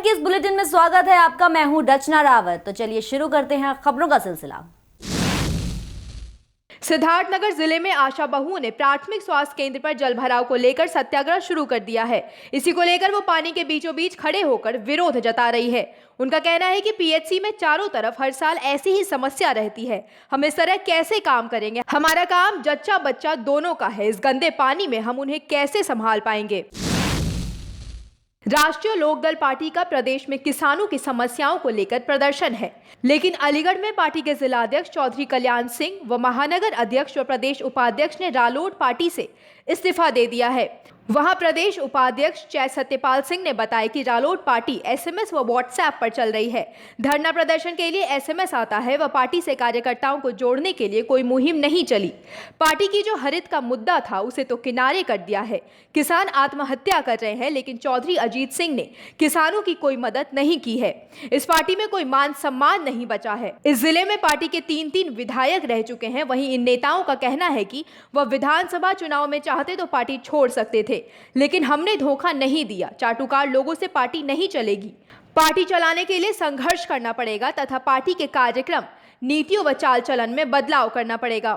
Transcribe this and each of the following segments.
के इस बुलेटिन में स्वागत है आपका। मैं हूं रचना रावत। तो चलिए शुरू करते हैं खबरों का सिलसिला। सिद्धार्थनगर जिले में आशा बहुओं ने प्राथमिक स्वास्थ्य केंद्र पर जलभराव को लेकर सत्याग्रह शुरू कर दिया है। इसी को लेकर वो पानी के बीचों बीच खड़े होकर विरोध जता रही है। उनका कहना है कि पीएचसी में चारों तरफ हर साल ऐसी ही समस्या रहती है। हम इस तरह कैसे काम करेंगे? हमारा काम जच्चा बच्चा दोनों का है। इस गंदे पानी में हम उन्हें कैसे संभाल पाएंगे? राष्ट्रीय लोकदल पार्टी का प्रदेश में किसानों की समस्याओं को लेकर प्रदर्शन है, लेकिन अलीगढ़ में पार्टी के जिलाध्यक्ष चौधरी कल्याण सिंह व महानगर अध्यक्ष व प्रदेश उपाध्यक्ष ने रालोद पार्टी से इस्तीफा दे दिया है। वहां प्रदेश उपाध्यक्ष जय सत्यपाल सिंह ने बताया कि रालोद पार्टी एसएमएस व व्हाट्सएप पर चल रही है। धरना प्रदर्शन के लिए एसएमएस आता है व पार्टी से कार्यकर्ताओं को जोड़ने के लिए कोई मुहिम नहीं चली। पार्टी की जो हरित का मुद्दा था उसे तो किनारे कर दिया है। किसान आत्महत्या कर रहे हैं, लेकिन चौधरी अजीत सिंह ने किसानों की कोई मदद नहीं की है। इस पार्टी में कोई मान सम्मान नहीं बचा है। इस जिले में पार्टी के 3 विधायक रह चुके हैं। वहीं इन नेताओं का कहना है कि वह विधानसभा चुनाव में चाहते तो पार्टी छोड़ सकते थे, लेकिन हमने धोखा नहीं दिया। चाटुकार लोगों से पार्टी नहीं चलेगी। पार्टी चलाने के लिए संघर्ष करना पड़ेगा तथा पार्टी के कार्यक्रम, नीतियों व चाल चलन में बदलाव करना पड़ेगा।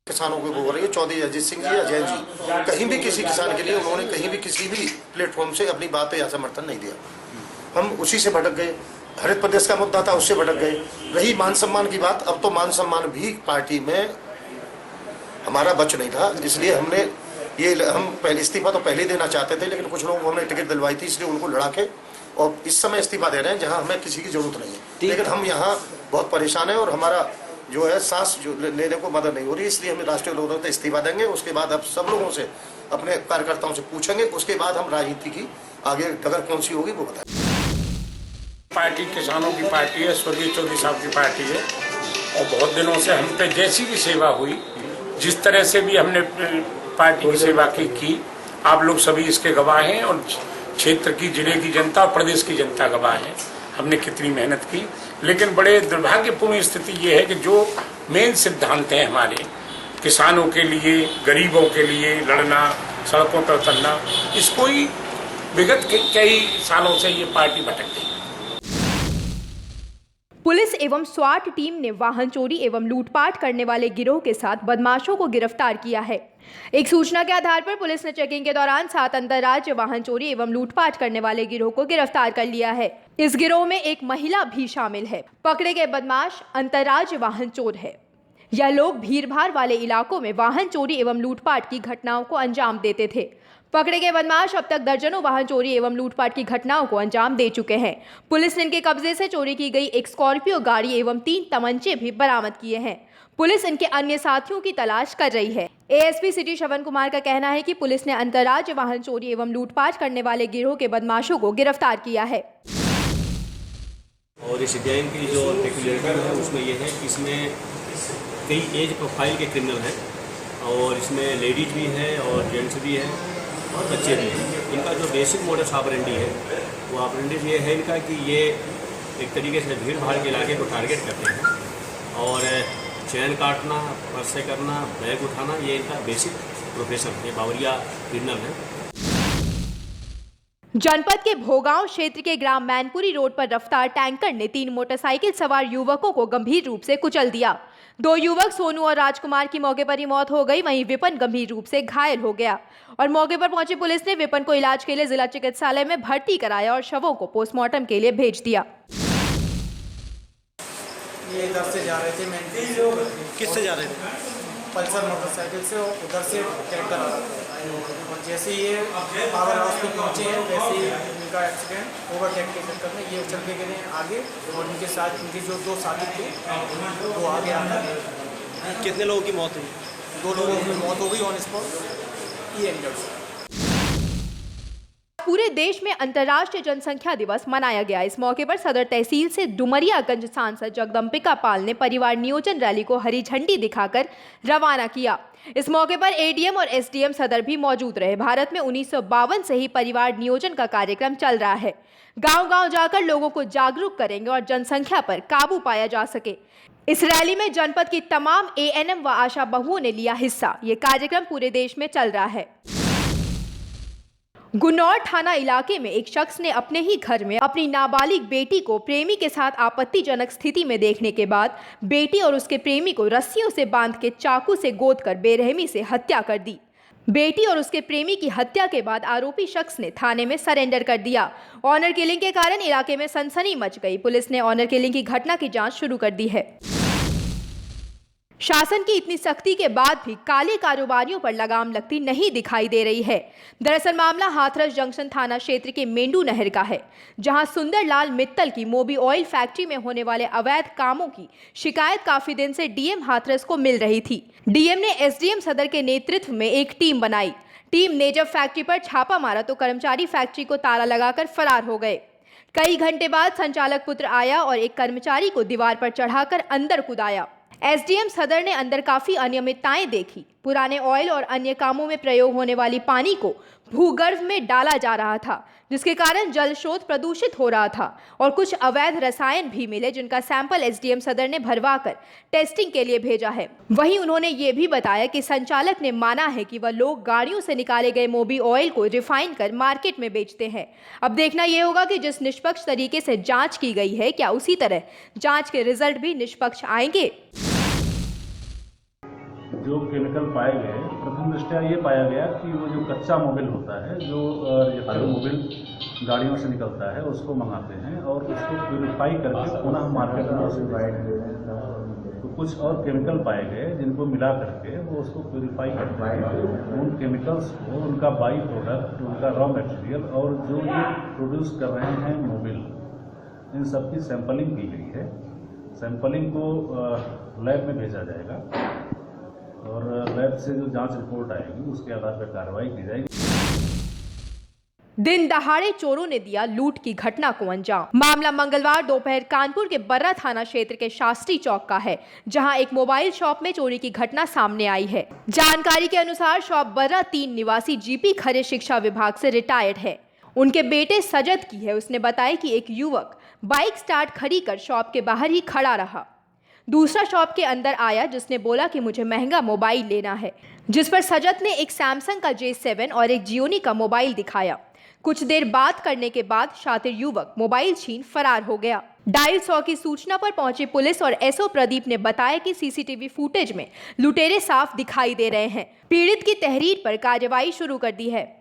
किसानों को बोल रही है चौधरी अजीत सिंह जी या जैन जी, कहीं भी किसी किसान के लिए उन्होंने कहीं भी किसी भी प्लेटफॉर्म से अपनी बात पे या समर्थन नहीं दिया। हम उसी से भटक गए। हरित प्रदेश का मुद्दा था, उससे भटक गए। रही मान सम्मान की बात, अब तो मान सम्मान भी पार्टी में हमारा बच नहीं था, इसलिए हमने हम पहले इस्तीफा तो पहले देना चाहते थे, लेकिन कुछ लोगों को हमने टिकट दिलवाई थी, इसलिए उनको लड़ा के और इस समय इस्तीफा दे रहे हैं जहां हमें किसी की जरूरत नहीं है। लेकिन हम यहाँ बहुत परेशान है और हमारा जो है सांस जो लेने को मदद नहीं हो रही, इसलिए हम राष्ट्रीय लोकदल से इस्तीफा देंगे। उसके बाद अब सब लोगों से, अपने कार्यकर्ताओं से पूछेंगे, उसके बाद हम राजनीति की आगे डगर कौन सी होगी वो बताएं। पार्टी किसानों की पार्टी है, स्वर्गीय चौधरी साहब की पार्टी है और बहुत दिनों से हम पे जैसी भी सेवा हुई, जिस तरह से भी हमने पार्टी की सेवा की आप लोग सभी इसके गवाह हैं और क्षेत्र की, जिले की जनता और प्रदेश की जनता गवाह है हमने कितनी मेहनत की। लेकिन बड़े दुर्भाग्यपूर्ण स्थिति ये है कि जो मेन सिद्धांत हैं हमारे, किसानों के लिए, गरीबों के लिए लड़ना, सड़कों पर उतरना, इसको ही विगत कई सालों से ये पार्टी भटक गई। पुलिस एवं स्वाट टीम ने वाहन चोरी एवं लूटपाट करने वाले गिरोह के साथ बदमाशों को गिरफ्तार किया है। एक सूचना के आधार पर पुलिस ने चेकिंग के दौरान 7 अंतर्राज्यीय वाहन चोरी एवं लूटपाट करने वाले गिरोह को गिरफ्तार कर लिया है। इस गिरोह में एक महिला भी शामिल है। पकड़े गए बदमाश अंतर्राज्यीय वाहन चोर है। यह लोग भीड़-भाड़ वाले इलाकों में वाहन चोरी एवं लूटपाट की घटनाओं को अंजाम देते थे। पकड़े गए बदमाश अब तक दर्जनों वाहन चोरी एवं लूटपाट की घटनाओं को अंजाम दे चुके हैं। पुलिस ने इनके कब्जे से चोरी की गई एक स्कॉर्पियो गाड़ी एवं 3 तमंचे भी बरामद किए हैं। पुलिस इनके अन्य साथियों की तलाश कर रही है। एएसपी सिटी श्रवण कुमार का कहना है कि पुलिस ने अंतर्राज्यीय वाहन चोरी एवं लूटपाट करने वाले गिरोह के बदमाशों को गिरफ्तार किया है। और इस अध्ययन की जो पेक्युलरिटी है उसमें यह है कि इसमें कई एज प्रोफाइल के क्रिमिनल हैं और इसमें लेडीज भी है और जेंट्स भी है और बच्चे भी हैं। इनका जो बेसिक मोडस ऑपरेंडी है वो ऑपरेंडी ये है इनका कि ये एक तरीके से भीड़ भाड़ के इलाके को टारगेट करते हैं और चैन काटना, पर्से करना, बैग उठाना, ये इनका बेसिक प्रोफेशन है। बावरिया क्रिमिनल है। जनपद के भोगांव क्षेत्र के ग्राम मैनपुरी रोड पर रफ्तार टैंकर ने 3 मोटरसाइकिल सवार युवकों को गंभीर रूप से कुचल दिया। 2 युवक सोनू और राजकुमार की मौके पर ही मौत हो गई। वहीं विपन गंभीर रूप से घायल हो गया और मौके पर पहुंची पुलिस ने विपन को इलाज के लिए जिला चिकित्सालय में भर्ती कराया और शवों को पोस्टमार्टम के लिए भेज दिया। ये इधर से जा रहे थे, किससे जा रहे थे? पल्सर मोटरसाइकिल से, और उधर से टैंकर आ रहा था और जैसे ये पावर हाउस पे पहुँचे हैं वैसे ही इनका एक्सीडेंट ओवरटेक के चक्कर में ये उछल के गए आगे और उनके साथ उनके जो 2 साथी थे वो आगे आना। कितने लोगों की मौत हुई? 2 लोगों की मौत हो गई ऑन स्पॉट। ये इंजर्ड। पूरे देश में अंतर्राष्ट्रीय जनसंख्या दिवस मनाया गया। इस मौके पर सदर तहसील से डुमरियागंज सांसद जगदम्बिका पाल ने परिवार नियोजन रैली को हरी झंडी दिखाकर रवाना किया। इस मौके पर एडीएम और एसडीएम सदर भी मौजूद रहे। भारत में 1952 से ही परिवार नियोजन का कार्यक्रम चल रहा है। गांव-गांव जाकर लोगों को जागरूक करेंगे और जनसंख्या पर काबू पाया जा सके। इस रैली में जनपद की तमाम एएनएम व आशा बहुओं ने लिया हिस्सा। ये कार्यक्रम पूरे देश में चल रहा है। गुन्नौर थाना इलाके में एक शख्स ने अपने ही घर में अपनी नाबालिग बेटी को प्रेमी के साथ आपत्तिजनक स्थिति में देखने के बाद बेटी और उसके प्रेमी को रस्सियों से बांध के चाकू से गोदकर बेरहमी से हत्या कर दी। बेटी और उसके प्रेमी की हत्या के बाद आरोपी शख्स ने थाने में सरेंडर कर दिया। ऑनर किलिंग के कारण इलाके में सनसनी मच गई। पुलिस ने ऑनर किलिंग की घटना की जांच शुरू कर दी है। शासन की इतनी सख्ती के बाद भी काले कारोबारियों पर लगाम लगती नहीं दिखाई दे रही है। दरअसल मामला हाथरस जंक्शन थाना क्षेत्र के मेंढू नहर का है, जहां सुंदरलाल मित्तल की मोबी ऑयल फैक्ट्री में होने वाले अवैध कामों की शिकायत काफी दिन से डीएम हाथरस को मिल रही थी। डीएम ने एसडीएम सदर के नेतृत्व में एक टीम बनाई। टीम ने जब फैक्ट्री पर छापा मारा तो कर्मचारी फैक्ट्री को ताला लगाकर फरार हो गए। कई घंटे बाद संचालक पुत्र आया और एक कर्मचारी को दीवार पर चढ़ाकर अंदर कूदाया। एसडीएम सदर ने अंदर काफी अनियमितताएं देखी। पुराने ऑयल और अन्य कामों में प्रयोग होने वाली पानी को भूगर्भ में डाला जा रहा था, जिसके कारण जल स्रोत प्रदूषित हो रहा था और कुछ अवैध रसायन भी मिले, जिनका सैंपल एसडीएम सदर ने भरवाकर टेस्टिंग के लिए भेजा है। वहीं उन्होंने ये भी बताया कि संचालक ने माना है कि वह लोग गाड़ियों से निकाले गए मोबी ऑयल को रिफाइन कर मार्केट में बेचते हैं। अब देखना यह होगा कि जिस निष्पक्ष तरीके से जांच की गई है, क्या उसी तरह जांच के रिजल्ट भी निष्पक्ष आएंगे। जो केमिकल पाए गए, प्रथम दृष्टया ये पाया गया कि वो जो कच्चा मोबिल होता है, जो रिएक्टर मोबिल गाड़ियों से निकलता है, उसको मंगाते हैं और उसको प्यूरिफाई करके पुनः मार्केट में उसे तो कुछ और केमिकल पाए गए जिनको मिला करके वो उसको प्यूरिफाई करके उन केमिकल्स को, उनका बाई प्रोडक्ट, उनका रॉ मटेरियल और जो ये प्रोड्यूस कर रहे हैं मोबिल, इन सब की सैंपलिंग की गई है। सैंपलिंग को लैब में भेजा जाएगा और लैब से जो जांच रिपोर्ट आएगी उसके आधार पर कार्रवाई की जाएगी। दिन दहाड़े चोरों ने दिया लूट की घटना को अंजाम। मामला मंगलवार दोपहर कानपुर के बर्रा थाना क्षेत्र के शास्त्री चौक का है, जहां एक मोबाइल शॉप में चोरी की घटना सामने आई है। जानकारी के अनुसार शॉप बर्रा 3 निवासी जीपी खरे शिक्षा विभाग से रिटायर्ड है। उनके बेटे सजद की है। उसने बताया कि एक युवक बाइक स्टार्ट खड़ी कर शॉप के बाहर ही खड़ा रहा। दूसरा शॉप के अंदर आया, जिसने बोला कि मुझे महंगा मोबाइल लेना है, जिस पर सजद ने एक सैमसंग का J7 और एक जियोनी का मोबाइल दिखाया। कुछ देर बात करने के बाद शातिर युवक मोबाइल छीन फरार हो गया। डायल 100 की सूचना पर पहुंची पुलिस और एसओ प्रदीप ने बताया कि सीसीटीवी फुटेज में लुटेरे साफ दिखाई दे रहे हैं। पीड़ित की तहरीर पर कार्रवाई शुरू कर दी है।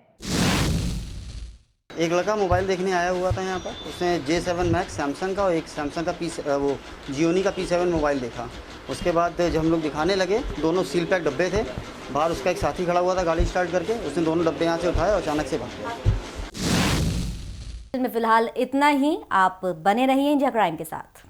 एक लड़का मोबाइल देखने आया हुआ था यहाँ पर, उसने J7 मैक्स सैमसंग का और एक सैमसंग का वो जियोनी का P7 मोबाइल देखा। उसके बाद जब हम लोग दिखाने लगे, दोनों सील पैक डब्बे थे। बाहर उसका एक साथी खड़ा हुआ था गाड़ी स्टार्ट करके, उसने दोनों डब्बे यहाँ से उठाए और अचानक से भाग गया। में फिलहाल इतना ही। आप बने रहिए इंडिया क्राइम के साथ।